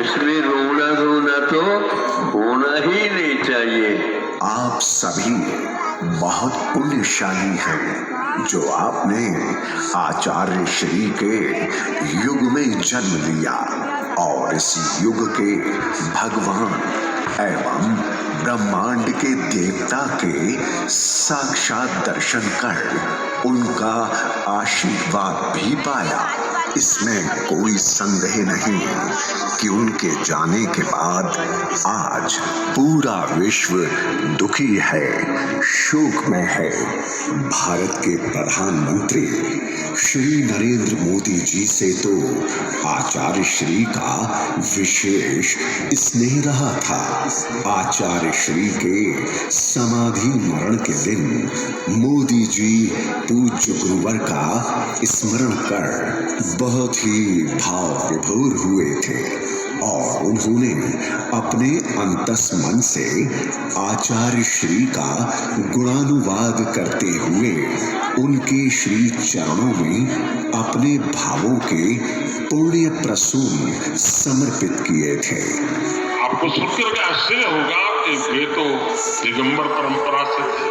इसमें रोना धोना तो होना ही नहीं चाहिए। आप सभी बहुत पुण्यशाली हैं जो आपने आचार्य श्री के युग में जन्म लिया और इस युग के भगवान एवं ब्रह्मांड के देवता के साक्षात दर्शन कर उनका आशीर्वाद भी पाया। इसमें कोई संदेह नहीं कि उनके जाने के बाद आज पूरा विश्व दुखी है, शोक में है। भारत के प्रधानमंत्री श्री नरेंद्र मोदी जी से तो आचार्य श्री का विशेष स्नेह रहा था। आचार्य श्री के समाधि मरण के दिन मोदी जी पूज्य गुरुवर का स्मरण कर बहुत ही भाव विभोर हुए थे और उन्होंने अपने अंतस मन से आचार्य श्री का गुणानुवाद करते हुए उनके श्री चरणों में अपने भावों के पुण्य प्रसून समर्पित किए थे। आपको सुनकर के आश्चर्य होगा कि ये तो दिगंबर परंपरा से थे,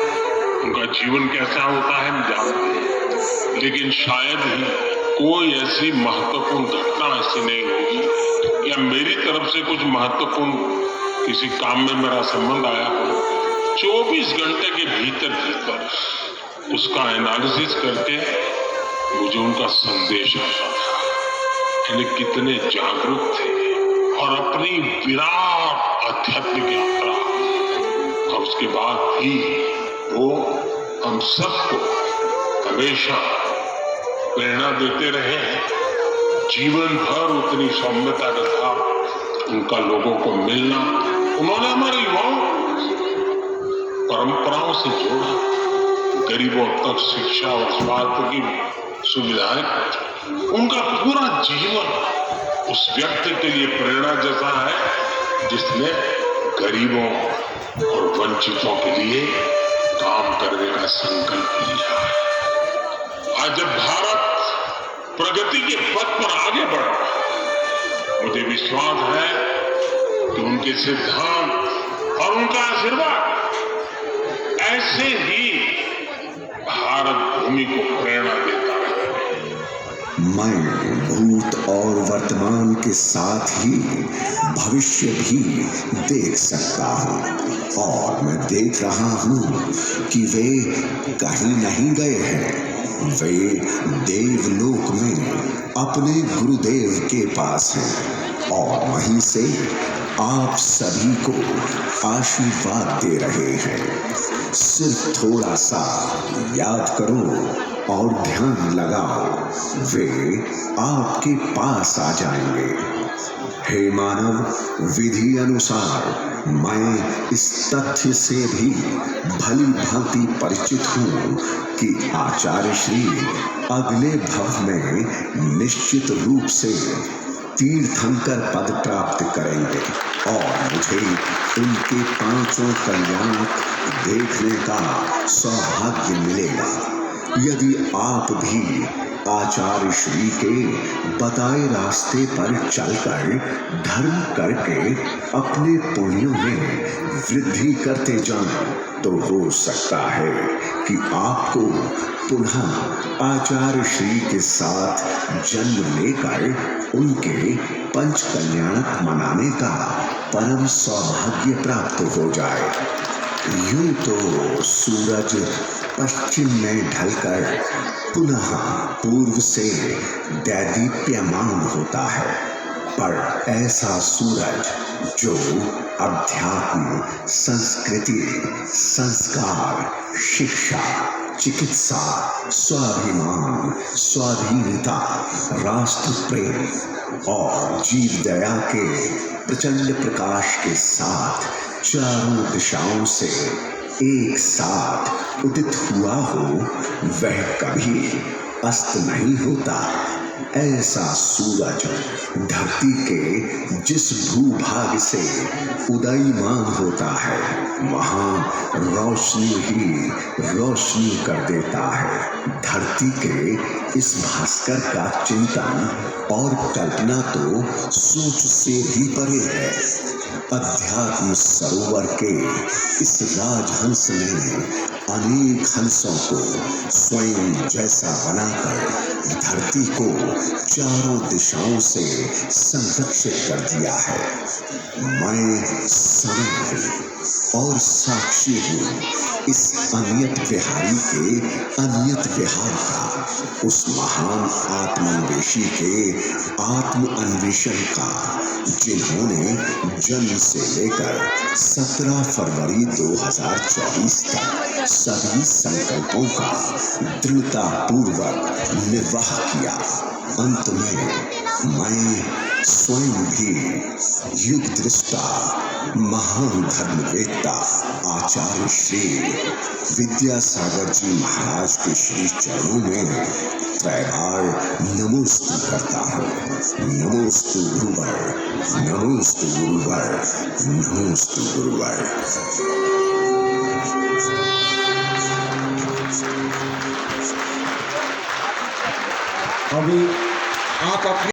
उनका जीवन कैसा होता है हम जानते हैं, लेकिन शायद ही कोई ऐसी महत्वपूर्ण घटना ऐसी नहीं होगी या मेरी तरफ से कुछ महत्वपूर्ण किसी काम में मेरा संबंध आया हो 24 घंटे के भीतर उसका एनालिसिस करके मुझे उनका संदेश आता था। यानी कितने जागरूक थे और अपनी विराट आध्यात्मिक यात्रा और उसके बाद भी वो हम सबको हमेशा प्रेरणा देते रहे हैं। जीवन भर उतनी सौम्यता के साथ उनका लोगों को मिलना, उन्होंने हमारे युवाओं परंपराओं से जोड़ा, गरीबों तक शिक्षा और स्वास्थ्य की सुविधाएं पहुंचाई। उनका पूरा जीवन उस व्यक्ति के लिए प्रेरणा जैसा है जिसने गरीबों और वंचितों के लिए काम करने का संकल्प लिया है। आज जब भारत प्रगति के पथ पर आगे बढ़ रहा है, मुझे विश्वास है कि उनके सिद्धांत और उनका आशीर्वाद ऐसे ही भारत भूमि को प्रेरणा देता है। मैं भूत और वर्तमान के साथ ही भविष्य भी देख सकता हूँ और मैं देख रहा हूँ कि वे कहीं नहीं गए हैं। वे देवलोक में अपने गुरुदेव के पास हैं और वहीं से आप सभी को आशीर्वाद दे रहे हैं। सिर्फ थोड़ा सा याद करो और ध्यान लगाओ, वे आपके पास आ जाएंगे। हे मानव, विधि अनुसार मैं इस तथ्य से भी भली भांति परिचित हूँ कि आचार्य श्री अगले भव में निश्चित रूप से तीर्थंकर पद प्राप्त करेंगे और मुझे उनके पांचों कल्याण देखने का सौभाग्य मिलेगा। यदि आप भी आचार्य श्री के बताए रास्ते पर चलकर धर्म करके अपने पुण्यों में वृद्धि करते जाएं, तो हो सकता है कि आपको पुनः आचार्य श्री के साथ जन्म लेकर उनके पंच कल्याण मनाने का परम सौभाग्य प्राप्त हो जाए। यूं तो सूरज पश्चिम में ढलकर पुनः पूर्व से दैदीप्यमान होता है, पर ऐसा सूरज जो अध्यात्म, संस्कृति, संस्कार, शिक्षा, चिकित्सा, स्वाभिमान, स्वाधीनता, राष्ट्र प्रेम और जीव दया के प्रचंड प्रकाश के साथ चारों दिशाओं से एक साथ उदित हुआ हो, वह कभी अस्त नहीं होता, ऐसा सूरज धरती के जिस भूभाग से उदयमान होता है वहां रोशनी ही रोशनी कर देता है। धरती के इस भास्कर का चिंतन और कल्पना तो सोच से भी परे है। अध्यात्म सरोवर के इस राजहंस ने अनेक हंसों को स्वयं जैसा बनाकर धरती को चारों दिशाओं से संरक्षित कर दिया है। मैं समय हूँ और साक्षी हूँ इस अनियत विहारी के अनियत विहार का, उस महान आत्मान्वेषी के आत्म अन्वेषण का, जिन्होंने जन्म से लेकर 17 फरवरी 2024 तक सभी संकल्पों का दृढ़ता पूर्वक निर्वाह किया। अंत में मैं स्वयं भी युग दृष्टा महान धर्मवेत्ता आचार्य श्री विद्यासागर जी महाराज के श्री चरणों में त्रैबार नमोस्तु करता हूँ। नमोस्तु गुरुवर, नमोस्तु गुरुवर, नमोस्तु गुरुवर। अभी आप अपने